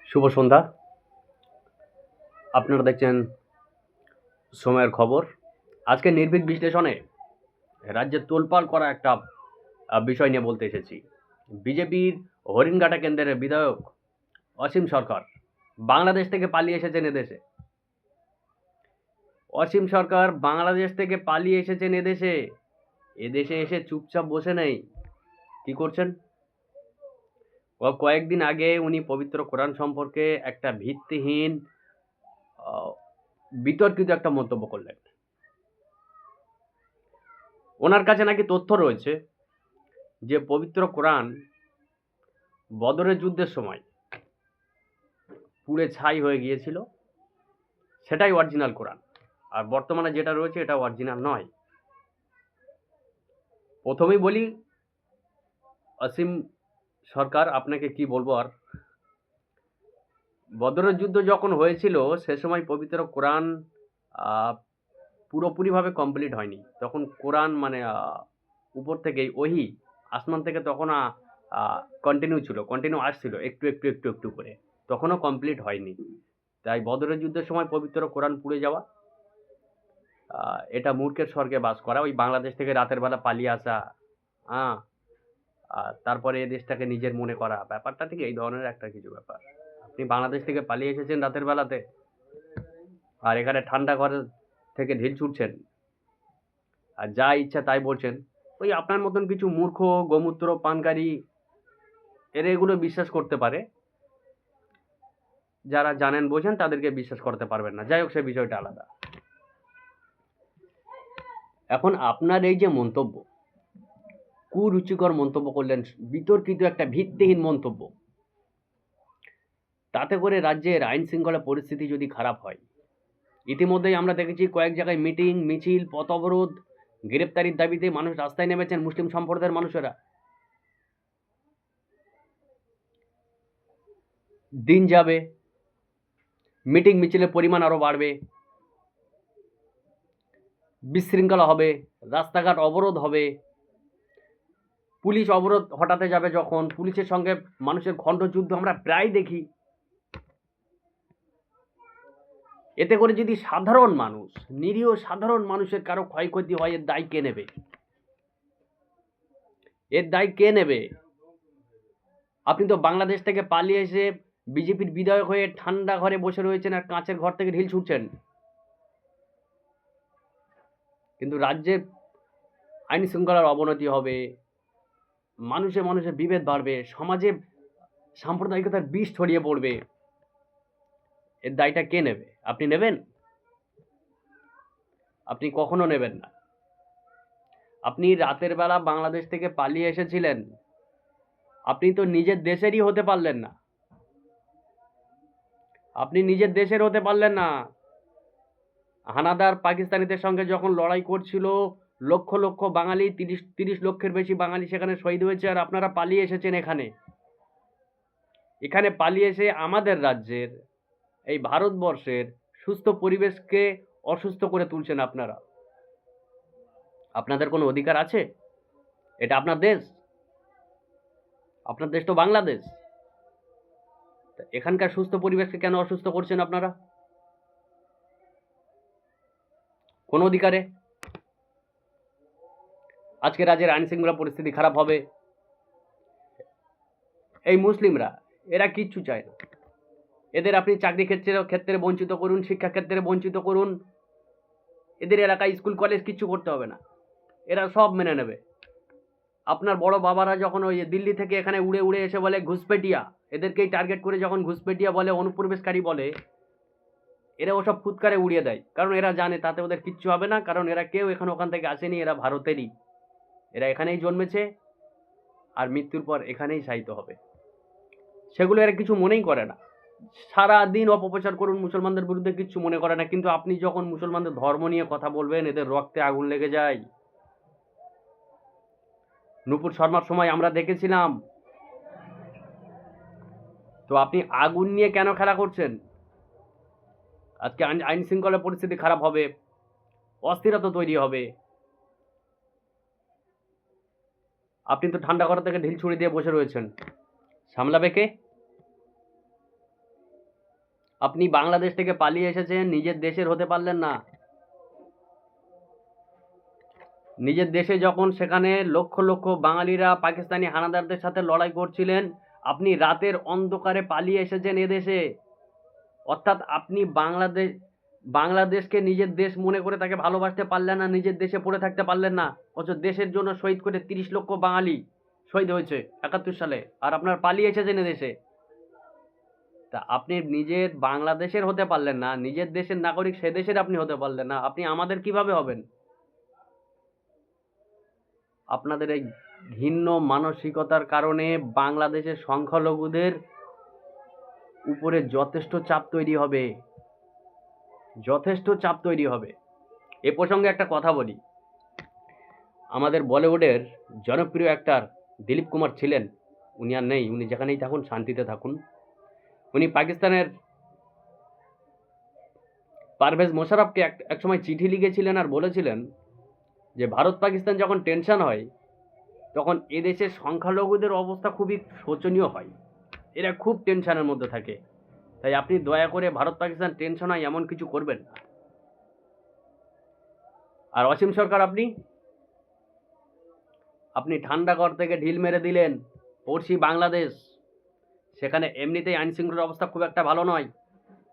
শুভ সন্ধ্যা। আপনারা দেখছেন সময়ের খবর। আজকে নির্ভীক বিশ্লেষণে রাজ্যে তোলপাড় করা একটা বিষয় নিয়ে বলতে এসেছি। বিজেপির হরিণঘাটা কেন্দ্রের বিধায়ক অসীম সরকার বাংলাদেশ থেকে পালিয়ে এসেছেন এদেশে। অসীম সরকার বাংলাদেশ থেকে পালিয়ে এসেছেন এদেশে। এদেশে এসে চুপচাপ বসে নেই। কি করছেন? কয়েকদিন আগে উনি পবিত্র কোরআন সম্পর্কে একটা ভিত্তিহীন বিতর্কিত একটা মন্তব্য করলেন। ওনার কাছে নাকি তথ্য রয়েছে যে পবিত্র কোরআন বদরের যুদ্ধের সময় পুড়ে ছাই হয়ে গিয়েছিল, সেটাই অরিজিনাল কোরআন। আর বর্তমানে যেটা রয়েছে এটা অরিজিনাল নয়। প্রথমেই বলি, অসীম সরকার আপনাকে কি বলবো আর, বদরের যুদ্ধ যখন হয়েছিল সে সময় পবিত্র কোরআন পুরোপুরিভাবে কমপ্লিট হয়নি। তখন কোরআন মানে উপর থেকেই ওহি আসমান থেকে তখন কন্টিনিউ আসছিল একটু একটু একটু একটু করে, তখনও কমপ্লিট হয়নি। তাই বদরের যুদ্ধের সময় পবিত্র কোরআন পুড়ে যাওয়া, এটা মূর্খের স্বর্গে বাস করা। ওই বাংলাদেশ থেকে রাতের বেলা পালিয়ে আসা, তারপরে এই দেশটাকে নিজের মনে করা, ব্যাপারটা ঠিক এই ধরনের একটা কিছু ব্যাপার। আপনি বাংলাদেশ থেকে পালিয়ে এসেছেন রাতের বেলাতে, আর এখানে ঠান্ডা ঘর থেকে ঢিল ছুটছেন আর যা ইচ্ছা তাই বলছেন। ওই আপনার মতন কিছু মূর্খ গোমূত্র পানকারী এরা এগুলো বিশ্বাস করতে পারে। যারা জানেন বোঝেন তাদেরকে বিশ্বাস করতে পারবেন না। যাই হোক, সে বিষয়টা আলাদা। এখন আপনার এই যে মন্তব্য, কুরুচিকর মন্তব্য করলেন, বিতর্কিত একটা ভিত্তিহীন মন্তব্য, তাতে করে রাজ্যের আইন শৃঙ্খলা পরিস্থিতি যদি খারাপ হয়। ইতিমধ্যেই আমরা দেখেছি কয়েক জায়গায় মিটিং, মিছিল, পথ অবরোধ, গ্রেপ্তারির দাবিতে মানুষ রাস্তায় নেমেছেন, মুসলিম সম্প্রদায়ের মানুষেরা। দিন যাবে, মিটিং মিছিলের পরিমাণ আরো বাড়বে, বিশৃঙ্খলা হবে, রাস্তাঘাট অবরোধ হবে, পুলিশ অবরোধ হটাতে যাবে যখন, পুলিশের সঙ্গে মানুষের খণ্ডযুদ্ধ আমরা প্রায় দেখি। এতে করে যদি সাধারণ মানুষ, নিরীহ সাধারণ মানুষের কারো ক্ষয়ক্ষতি হয়, এর দায় কে নেবে? এর দায় কে নেবে? আপনি তো বাংলাদেশ থেকে পালিয়ে এসে বিজেপির বিধায়ক হয়ে ঠান্ডা ঘরে বসে রয়েছেন আর কাঁচের ঘর থেকে ঢিল ছুটছেন। কিন্তু রাজ্যের আইন শৃঙ্খলার অবনতি হবে, মানুষে মানুষে বিভেদ বাড়বে, সমাজে সাম্প্রদায়িকতার বিষ ছড়িয়ে পড়বে। এর দায়টা কে নেবে? আপনি নেবেন? আপনি কখনো নেবেন না। আপনি রাতের বেলা বাংলাদেশ থেকে পালিয়ে এসেছিলেন, আপনি তো নিজের দেশেরই হতে পারলেন না। আপনি নিজের দেশের হতে পারলেন না। হানাদার পাকিস্তানিদের সঙ্গে যখন লড়াই করছিল, লক্ষ লক্ষ বাঙালি, 30 লক্ষের বেশি বাঙালি সেখানে শহীদ হয়েছে, আর আপনারা পালিয়ে এসেছেন এখানে পালিয়ে এসে আমাদের রাজ্যের, এই ভারতবর্ষের সুস্থ পরিবেশকে অসুস্থ করে তুলছেন আপনারা। আপনাদের কোনো অধিকার আছে? এটা আপনার দেশ। আপনার দেশ তো বাংলাদেশ। এখানকার সুস্থ পরিবেশকে কেন অসুস্থ করছেন আপনারা? কোন অধিকারে? আজকে রাজ্যের আইন শৃঙ্খলা পরিস্থিতি খারাপ হবে। এই মুসলিমরা, এরা কিচ্ছু চায় না। এদের আপনি চাকরি ক্ষেত্রে বঞ্চিত করুন, শিক্ষা ক্ষেত্রে বঞ্চিত করুন, এদের এলাকায় স্কুল কলেজ কিচ্ছু করতে হবে না, এরা সব মেনে নেবে। আপনার বড় বাবারা যখন ওই দিল্লি থেকে এখানে উড়ে উড়ে এসে বলে ঘুষপেটিয়া, এদেরকেই টার্গেট করে যখন ঘুষপেটিয়া বলে, অনুপ্রবেশকারী বলে, এরা ওসব ফুৎকারে উড়িয়ে দেয়। কারণ এরা জানে তাতে ওদের কিচ্ছু হবে না, কারণ এরা কেউ ওখান থেকে আসেনি, এরা ভারতেরই, এরা এখানেই জন্মেছে আর মৃত্যুর পর এখানেই শায়িত হবে। সেগুলো এরা কিছু মনেই করে না। সারাদিন অপপ্রচার করুন মুসলমানদের বিরুদ্ধে, কিচ্ছু মনে করে না। কিন্তু আপনি যখন মুসলমানদের ধর্ম নিয়ে কথা বলবেন, এদের রক্তে আগুন লেগে যায়। নূপুর শর্মার সময় আমরা দেখেছিলাম। তো আপনি আগুন নিয়ে কেন খেলা করছেন? আজকে আইন শৃঙ্খলা পরিস্থিতি খারাপ হবে, অস্থিরতা তৈরি হবে। আপনি তো ঠান্ডা ঘর থেকে ঢিল ছুড়ে দিয়ে বসে রয়েছেন, সামলাবে কে? আপনি বাংলাদেশ থেকে পালিয়ে এসেছেন, নিজের দেশের হতে পারলেন না। নিজের দেশে যখন সেখানে লক্ষ লক্ষ বাঙালিরা পাকিস্তানি হানাদারদের সাথে লড়াই করছিলেন, আপনি রাতের অন্ধকারে পালিয়ে এসেছেন এদেশে। অর্থাৎ আপনি বাংলাদেশকে নিজের দেশ মনে করে তাকে ভালোবাসতে পারলেন না, নিজের দেশে পড়ে থাকতে পারলেন না। অথচ দেশের জন্য শহীদ করে 30 লক্ষ বাঙালি শহীদ হয়েছে 71 সালে, আর আপনার পালিয়ে এসেছেন এদেশে। তা আপনি নিজের বাংলাদেশের হতে পারলেন না, নিজের দেশের নাগরিক সে দেশের আপনি হতে পারলেন না, আপনি আমাদের কিভাবে হবেন? আপনাদের এই ঘৃণ্য মানসিকতার কারণে বাংলাদেশের সংখ্যালঘুদের উপরে যথেষ্ট চাপ তৈরি হবে, যথেষ্ট চাপ তৈরি হবে। এ প্রসঙ্গে একটা কথা বলি, আমাদের বলিউডের জনপ্রিয় অ্যাক্টর দিলীপ কুমার ছিলেন, উনি আর নেই, উনি যেখানেই থাকুন শান্তিতে থাকুন। উনি পাকিস্তানের পারভেজ মোশাররফকে এক সময় চিঠি লিখেছিলেন আর বলেছিলেন যে ভারত পাকিস্তান যখন টেনশন হয় তখন এদেশের সংখ্যালঘুদের অবস্থা খুবই শোচনীয় হয়, এরা খুব টেনশনের মধ্যে থাকে। তাই আপনি দয়া করে ভারত পাকিস্তান টেনশন হয় এমন কিছু করবেন না। আর অসীম সরকার, আপনি ঠান্ডা ঘর থেকে ঢিল মেরে দিলেন পড়শি বাংলাদেশ, সেখানে এমনিতেই আইন শৃঙ্খলার অবস্থা খুব একটা ভালো নয়।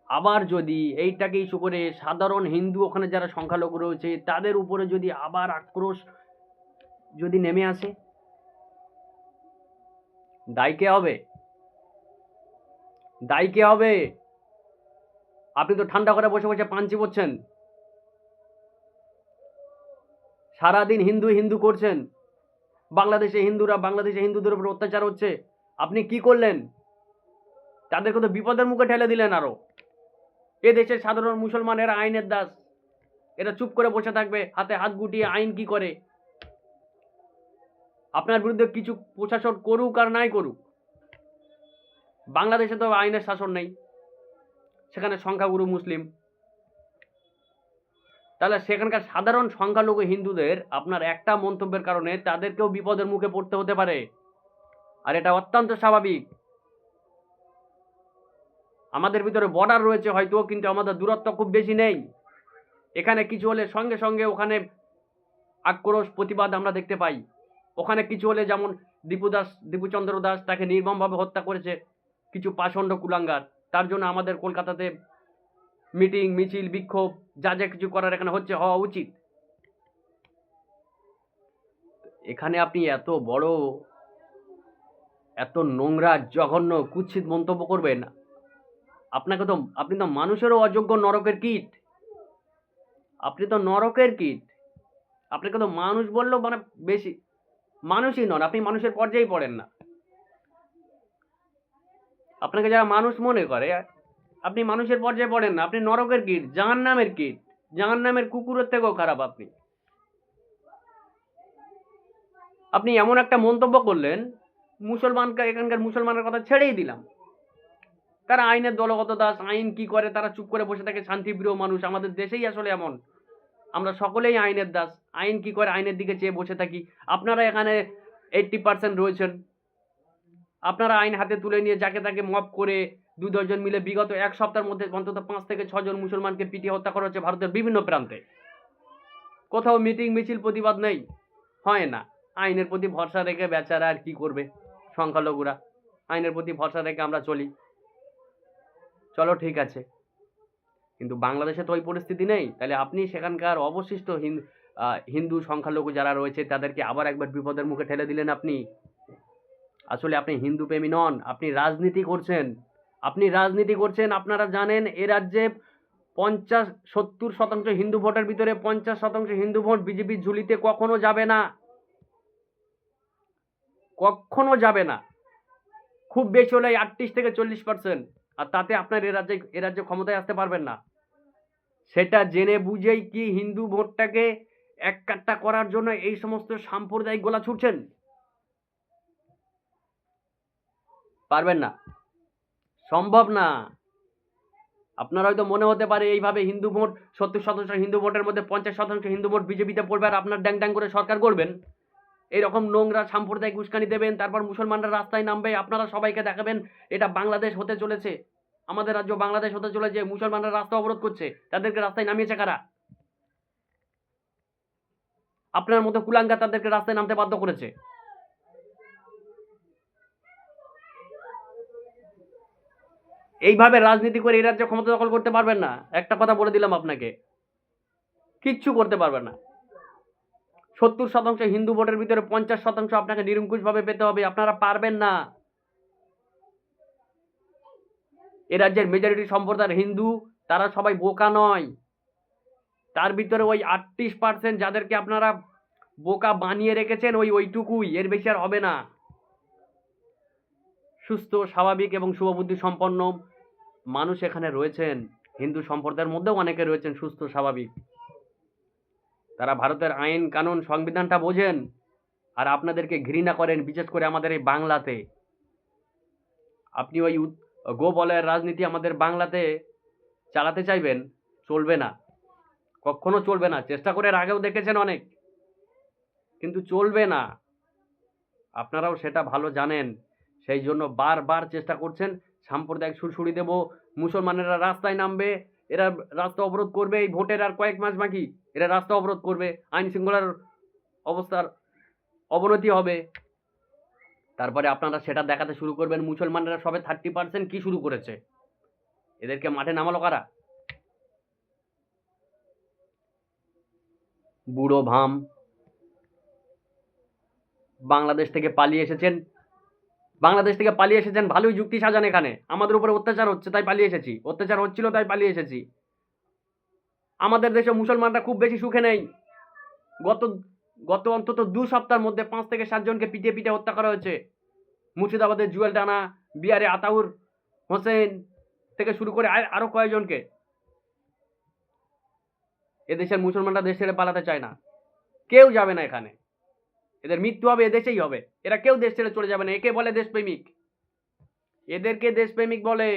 আবার যদি এইটাকে ইস্যু করে সাধারণ হিন্দু ওখানে যারা সংখ্যালঘু রয়েছে তাদের উপরে যদি আবার আক্রোশ যদি নেমে আসে, দায়ী কে হবে? দায়ী কে হবে? আপনি তো ঠান্ডা করে বসে বসে পাঞ্চি করছেন, সারাদিন হিন্দু হিন্দু করছেন, বাংলাদেশে হিন্দুদের উপর অত্যাচার হচ্ছে, আপনি কি করলেন? তাদেরকে তো বিপদের মুখে ঠেলে দিলেন। আরো এ দেশের সাধারণ মুসলমানেরা আইনের দাস, এরা চুপ করে বসে থাকবে হাতে হাত গুটিয়ে আইন কি করে? আপনার বিরুদ্ধে কিছু প্রশাসন করুক আর নাই করুক, বাংলাদেশে তো আইনের শাসন নেই, সেখানে সংখ্যাগুরু মুসলিম, তাহলে সেখানকার সাধারণ সংখ্যালঘু হিন্দুদের আপনার একটা মন্তব্যের কারণে তাদেরকেও বিপদের মুখে পড়তে হতে পারে, আর এটা অত্যন্ত স্বাভাবিক। আমাদের ভিতরে বর্ডার রয়েছে হয়তো, কিন্তু আমাদের দূরত্ব খুব বেশি নেই। এখানে কিছু হলে সঙ্গে সঙ্গে ওখানে আক্রোশ প্রতিবাদ আমরা দেখতে পাই। ওখানে কিছু হলে যেমন দীপুচন্দ্র দাস তাকে নির্মমভাবে হত্যা করেছে কিছু পাষণ্ড কুলাঙ্গার, তার জন্য আমাদের কলকাতাতে মিটিং মিছিল বিক্ষোভ যা যা কিছু করার এখানে হচ্ছে, হওয়া উচিত। এখানে আপনি এত বড় এত নোংরা জঘন্য কুৎসিত মন্তব্য করবেন? আপনি তো মানুষেরও অযোগ্য, নরকের কীট, আপনি তো নরকের কীট। আপনাকে তো মানুষ বললেও মানে বেশি মানুষই নন, আপনি মানুষের পর্যায়েই পড়েন না। আপনাকে যারা মানুষ মনে করে আপনি মানুষের পর্যায়ে পড়েন না, আপনি নরকের কীট, জাহান্নামের কীট, জাহান্নামের কুকুরের থেকেও খারাপ। আপনি এমন একটা মন্তব্য করলেন, এখানকার মুসলমানের কথা ছেড়েই দিলাম, তারা আইনের দলগত দাস, আইন কি করে তারা চুপ করে বসে থাকে, শান্তিপ্রিয় মানুষ। আমাদের দেশেই আসলে এমন, আমরা সকলেই আইনের দাস, আইন কি করে আইনের দিকে চেয়ে বসে থাকি। আপনারা এখানে 80% রয়েছেন, আপনারা আইন হাতে তুলে নিয়ে যাকে তাকে মব করে 2-10 জন মিলে বিগত এক সপ্তাহের মধ্যে অন্তত 5 থেকে 6 জন মুসলমানকে পিটিয়ে হত্যা করা হচ্ছে ভারতের বিভিন্ন প্রান্তে। কোথাও মিটিং মিছিল প্রতিবাদ নেই, হয় না। আইনের প্রতি ভরসা রেখে বেচারা আর কি করবে, সংখ্যালঘুরা আইনের প্রতি ভরসা রেখে আমরা চলি, চলো ঠিক আছে। কিন্তু বাংলাদেশে তো ওই পরিস্থিতি নেই। তাহলে আপনি সেখানকার অবশিষ্ট হিন্দু সংখ্যালঘু যারা রয়েছে তাদেরকে আবার একবার বিপদের মুখে ঠেলে দিলেন। আসলে আপনি হিন্দু প্রেমী নন, আপনি রাজনীতি করছেন। আপনারা জানেন এ রাজ্যে 70% হিন্দু ভোটের ভিতরে 50% হিন্দু ভোট বিজেপির ঝুলিতে কখনো যাবে না, খুব বেশি হলে 38 থেকে 40%, আর তাতে আপনার এ রাজ্যে ক্ষমতায় আসতে পারবেন না। সেটা জেনে বুঝেই কি হিন্দু ভোটটাকে এক কাট্টা করার জন্য এই সমস্ত সাম্প্রদায়িক গোলা ছুটছেন? পারবেন না, সম্ভব না। আপনার হয়তো মনে হতে পারে এইভাবে হিন্দু ভোট 70% হিন্দু ভোটের মধ্যে 50% হিন্দু ভোট বিজেপিতে পড়বে আর আপনার ড্যাং ড্যাং করে সরকার করবেন, এইরকম নোংরা সাম্প্রদায়িক উস্কানি দেবেন, তারপর মুসলমানরা রাস্তায় নামবে, আপনারা সবাইকে দেখাবেন এটা বাংলাদেশ হতে চলেছে, আমাদের রাজ্য বাংলাদেশ হতে চলেছে, মুসলমানরা রাস্তা অবরোধ করছে, তাদেরকে রাস্তায় নামিয়েছে কারা? আপনার মতো কুলাঙ্গার তাদেরকে রাস্তায় নামতে বাধ্য করেছে। এইভাবে রাজনীতি করে এই রাজ্যে ক্ষমতা দখল করতে পারবেন না। একটা কথা বলে দিলাম আপনাকে, কিচ্ছু করতে পারবেন না। 70% হিন্দু ভোটের ভিতরে 50% আপনাকে নিরঙ্কুশভাবে পেতে হবে, আপনারা পারবেন না। এ রাজ্যের মেজরিটি সম্প্রদায়ের হিন্দু, তারা সবাই বোকা নয়। তার ভিতরে ওই 38% যাদেরকে আপনারা বোকা বানিয়ে রেখেছেন, ওইটুকুই, এর বেশি আর হবে না। সুস্থ, স্বাভাবিক এবং শুভবুদ্ধি সম্পন্ন মানুষ এখানে রয়েছেন। হিন্দু সম্প্রদায়ের মধ্যেও অনেকে রয়েছেন সুস্থ, স্বাভাবিক। তারা ভারতের আইন কানুন সংবিধানটা বোঝেন, আর আপনাদেরকে ঘৃণা করেন, বিশেষ করে আমাদের এই বাংলাতে। আপনি ওই গোবলয়ের রাজনীতি আমাদের বাংলাতে চালাতে চাইবেন, চলবে না, কখনো চলবে না। চেষ্টা করে আগেও দেখেছেন অনেক, কিন্তু চলবে না। আপনারাও সেটা ভালো জানেন, সেই জন্য বারবার চেষ্টা করছেন সাম্প্রদায়িক সুরসুরি দেব, মুসলমানেরা রাস্তায় নামবে, এরা রাস্তা অবরোধ করবে, এই ভোটের আর কয়েক মাস বাকি, এরা রাস্তা অবরোধ করবে, আইন শৃঙ্খলার অবস্থার অবনতি হবে। তারপরে আপনারা সেটা দেখাতে শুরু করবেন মুসলমানেরা সবে 30% কি শুরু করেছে, এদেরকে মাঠে নামালো কারা? বুড়ো ভাম বাংলাদেশ থেকে পালিয়ে এসেছেন, ভালোই যুক্তি সাজান। এখানে আমাদের উপরে অত্যাচার হচ্ছে তাই পালিয়ে এসেছি, অত্যাচার হচ্ছিল তাই পালিয়ে এসেছি। আমাদের দেশে মুসলমানরা খুব বেশি সুখে নেই। গত অন্তত 2 সপ্তাহের মধ্যে 5 থেকে 7 জনকে পিটিয়ে হত্যা করা হয়েছে। মুর্শিদাবাদের জুয়েল ডানা, বিহারে আতাউর হোসেন থেকে শুরু করে আরো কয়েকজনকে। এদেশের মুসলমানরা দেশ ছেড়ে পালাতে চায় না, কেউ যাবে না এখানে, এদের মৃত্যু হবে এদেশেই হবে, এরা কেউ দেশ ছেড়ে চলে যাবে না। একে বলে দেশপ্রেমিক, এদেরকে দেশপ্রেমিক বলে।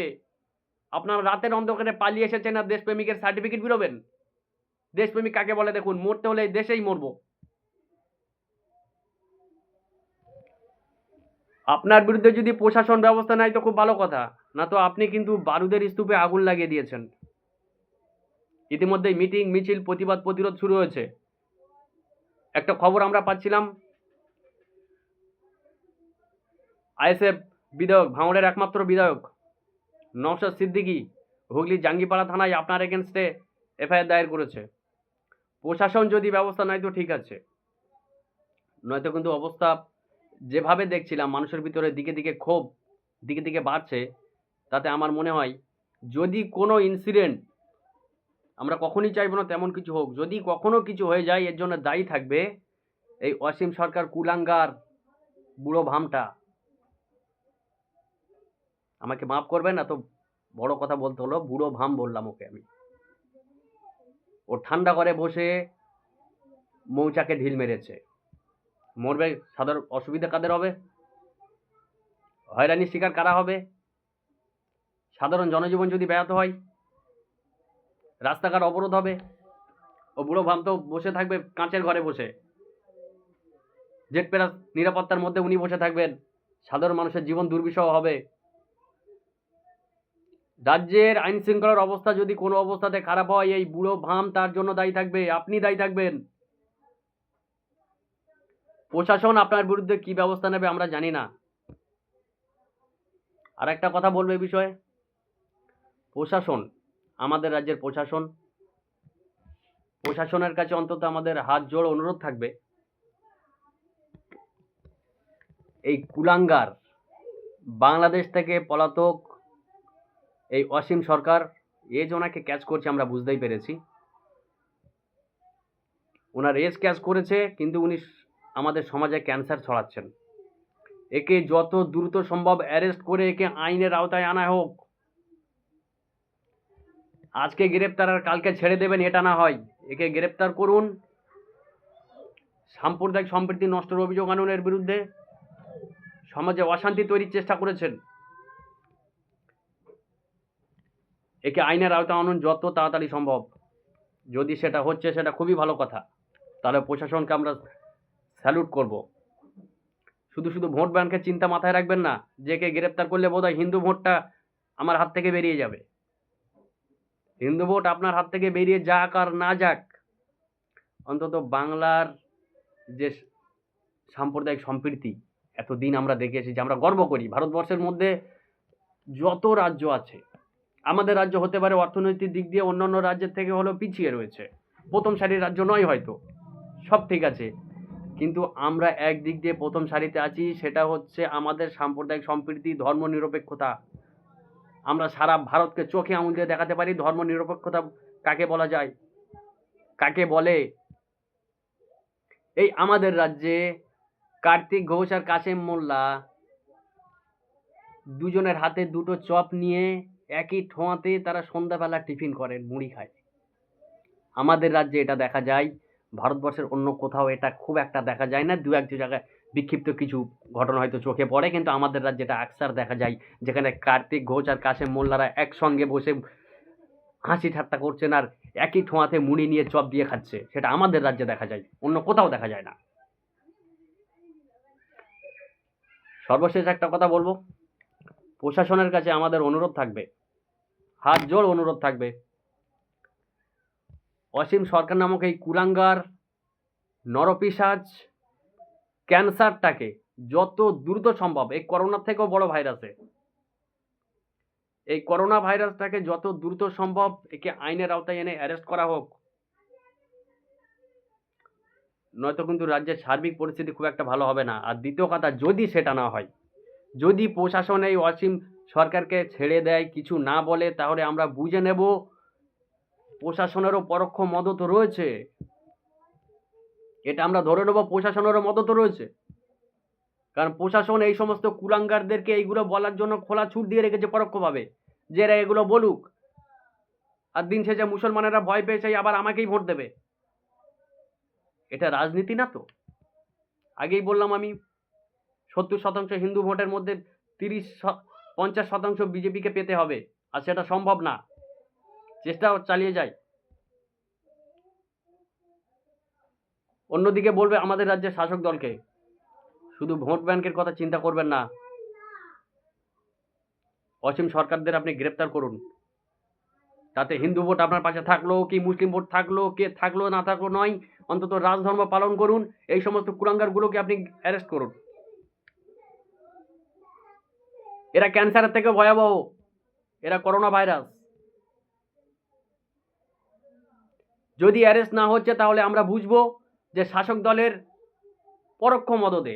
আপনারা রাতের অন্ধকারে পালিয়ে এসেছেন আর দেশপ্রেমিকের সার্টিফিকেট বেরোবেন? দেশপ্রেমিক কাকে বলে দেখুন, মরতে হলে দেশেই মরবো। আপনার বিরুদ্ধে যদি প্রশাসন ব্যবস্থা নেয় তো খুব ভালো কথা, না তো আপনি কিন্তু বারুদের স্তূপে আগুন লাগিয়ে দিয়েছেন। ইতিমধ্যেই মিটিং, মিছিল, প্রতিবাদ, প্রতিরোধ শুরু হয়েছে। একটা খবর আমরা পাচ্ছিলাম, আইএসএফ বিধায়ক, ভাঙড়ের একমাত্র বিধায়ক নওশাদ সিদ্দিকী হুগলি জাঙ্গিপাড়া থানায় আপনার এগেনস্টে এফআইআর দায়ের করেছে। প্রশাসন যদি ব্যবস্থা নেয় তো ঠিক আছে, নয়তো কিন্তু অবস্থা যেভাবে দেখছিলাম, মানুষের ভিতরে দিকে দিকে ক্ষোভ দিকে দিকে বাড়ছে, তাতে আমার মনে হয় যদি কোনো ইনসিডেন্ট, আমরা কখনই চাইবো না তেমন কিছু হোক, যদি কখনো কিছু হয়ে যায় এর জন্য দায়ী থাকবে এই অসীম সরকার কুলাঙ্গার বুড়ো ভামটা। আমাকে মাফ করবেন, এত বড় কথা বলতে হলো, বুড়ো ভাম বললাম ওকে আমি। ও ঠান্ডা করে বসে মৌচাকে ঢিল মেরেছে। মরবে, সাধারণ অসুবিধা কাদের হবে? হয়রানির শিকার কারা হবে? সাধারণ জনজীবন যদি ব্যাহত হয়, রাস্তাঘাট অবরোধ হবে, ও বুড়ো ভাম তো বসে থাকবে কাঁচের ঘরে বসে, জেট প্লাস নিরাপত্তার মধ্যে উনি বসে থাকবেন, সাধারণ মানুষের জীবন দুর্বিষহ হবে। রাজ্যের আইন শৃঙ্খলার অবস্থা যদি কোনো অবস্থাতে খারাপ হয়, এই বুড়ো ভাম তার জন্য দায়ী থাকবে, আপনি দায়ী থাকবেন। প্রশাসন আপনার বিরুদ্ধে কি ব্যবস্থা নেবে আমরা জানি না। আর একটা কথা বলবো এই বিষয়ে, প্রশাসন, আমাদের রাজ্যের প্রশাসনের কাছে অন্তত আমাদের হাত জোড় অনুরোধ থাকবে, এই কুলাঙ্গার বাংলাদেশ থেকে পলাতক এই অসীম সরকার, এজ ওনাকে ক্যাচ করছে, আমরা বুঝতেই পেরেছি ওনার এজ ক্যাচ করেছে, কিন্তু উনি আমাদের সমাজে ক্যান্সার ছড়াচ্ছেন। একে যত দ্রুত সম্ভব অ্যারেস্ট করে একে আইনের আওতায় আনা হোক। আজকে গ্রেপ্তার আর কালকে ছেড়ে দেবেন এটা না হয়, একে গ্রেপ্তার করুন। সাম্প্রদায়িক সম্প্রীতি নষ্টের অভিযোগ আনুন এর বিরুদ্ধে, সমাজে অশান্তি তৈরির চেষ্টা করেছেন, একে আইনের আওতায় আনুন যত তাড়াতাড়ি সম্ভব। যদি সেটা হচ্ছে সেটা খুবই ভালো কথা, তাহলে প্রশাসনকে আমরা স্যালুট করব। শুধু শুধু ভোট ব্যাংকের চিন্তা মাথায় রাখবেন না, যে কে গ্রেপ্তার করলে বোধহয় হিন্দু ভোটটা আমার হাত থেকে বেরিয়ে যাবে। হিন্দু ভোট আপনার হাত থেকে বেরিয়ে যাক আর না যাক, অন্তত বাংলার যে সাম্প্রদায়িক সম্প্রীতি এতদিন আমরা দেখে এসেছি, আমরা গর্ব করি। ভারতবর্ষের মধ্যে যত রাজ্য আছে, আমাদের রাজ্য হতে পারে অর্থনৈতিক দিক দিয়ে অন্যান্য রাজ্যের থেকে হলেও পিছিয়ে রয়েছে, প্রথম সারির রাজ্য নয় হয়তো, সব ঠিক আছে, কিন্তু আমরা একদিক দিয়ে প্রথম সারিতে আছি, সেটা হচ্ছে আমাদের সাম্প্রদায়িক সম্প্রীতি, ধর্মনিরপেক্ষতা। আমরা সারা ভারতকে চোখে আঙুল দিয়ে দেখাতে পারি ধর্মনিরপেক্ষতা কাকে বলা যায়, কাকে বলে। এই আমাদের রাজ্যে কার্তিক ঘোষ আর কাশেম মোল্লা দুজনের হাতে দুটো চপ নিয়ে একই ঠোঁয়াতে তারা সন্ধ্যাবেলা টিফিন করেন, মুড়ি খায়। আমাদের রাজ্যে এটা দেখা যায়, ভারতবর্ষের অন্য কোথাও এটা খুব একটা দেখা যায় না। দু এক জায়গায় বিক্ষিপ্ত কিছু ঘটনা হয়তো চোখে পড়ে, কিন্তু আমাদের রাজ্যে এটা আকসার দেখা যায়, যেখানে কার্তিক ঘোষ আর কাশেম মোল্লারা একসঙ্গে বসে হাসি ঠাট্টা করছেন আর একই ঠোঁয়াতে মুড়ি নিয়ে চপ দিয়ে খাচ্ছে। সেটা আমাদের রাজ্যে দেখা যায়, অন্য কোথাও দেখা যায় না। সর্বশেষ একটা কথা বলবো, প্রশাসনের কাছে আমাদের অনুরোধ থাকবে, হাত জোড় অনুরোধ থাকবে, অসীম সরকার নামক এই কুলাঙ্গার নরপিশাচ ক্যান্সারটাকে যত দ্রুত সম্ভব, এই করোনার থেকেও বড় ভাইরাসে, এই করোনা ভাইরাসটাকে যত দ্রুত সম্ভব একে আইনের আওতায় এনে অ্যারেস্ট করা হোক, নয়তো কিন্তু রাজ্যের সার্বিক পরিস্থিতি খুব একটা ভালো হবে না। আর দ্বিতীয় কথা, যদি সেটা না হয়, যদি প্রশাসন এই অসীম সরকারকে ছেড়ে দেয়, কিছু না বলে, তাহলে আমরা বুঝে নেব প্রশাসনেরও পরোক্ষ মদত রয়েছে। এটা আমরা ধরে নেব প্রশাসনেরও মদত রয়েছে, কারণ প্রশাসন এই সমস্ত কুলাঙ্গারদেরকে এইগুলো বলার জন্য খোলা ছুট দিয়ে রেখেছে পরোক্ষভাবে, যে এরা এগুলো বলুক, আর দিন শেষে মুসলমানেরা ভয় পেয়ে সেই আবার আমাকেই ভোট দেবে। এটা রাজনীতি না তো? আগেই বললাম আমি, 70% হিন্দু ভোটের মধ্যে 50% বিজেপিকে পেতে হবে, আর সেটা সম্ভব না, চেষ্টা চালিয়ে যায়। অন্যদিকে বলবে আমাদের রাজ্যের শাসক দলকে, শুধু ভোট ব্যাংকের কথা চিন্তা করবেন না, অসীম সরকারদের আপনি গ্রেপ্তার করুন, তাতে হিন্দু ভোট আপনার পাশে থাকলো কি মুসলিম ভোট থাকলো, কে থাকলো না থাকলো নয়, অন্তত রাজধর্ম পালন করুন, এই সমস্ত কুলাঙ্গারগুলোকে আপনি অ্যারেস্ট করুন। এরা ক্যান্সারের থেকে ভয়াবহ, এরা করোনা ভাইরাস। যদি অ্যারেস্ট না হচ্ছে, তাহলে আমরা বুঝবো যে শাসক দলের পরোক্ষ মদদে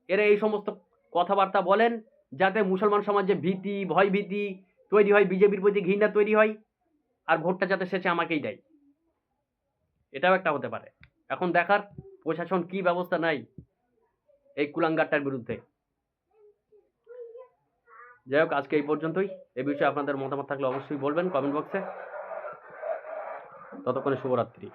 এরা এই সমস্ত কথাবার্তা বলেন, যাতে মুসলমান সমাজে ভীতি, ভয়ভীতি তৈরি হয়, বিজেপির প্রতি ঘৃণা তৈরি হয়, আর ভোটটা যাতে শেষে আমাকেই দেয়। এটাও একটা হতে পারে। এখন দেখার প্রশাসন কি ব্যবস্থা নেয় এই কুলাঙ্গারটার বিরুদ্ধে। যাই হোক, আজকে এই পর্যন্তই। এ বিষয়ে আপনাদের মতামত থাকলে অবশ্যই বলবেন কমেন্ট বক্সে। ততক্ষণে শুভরাত্রি।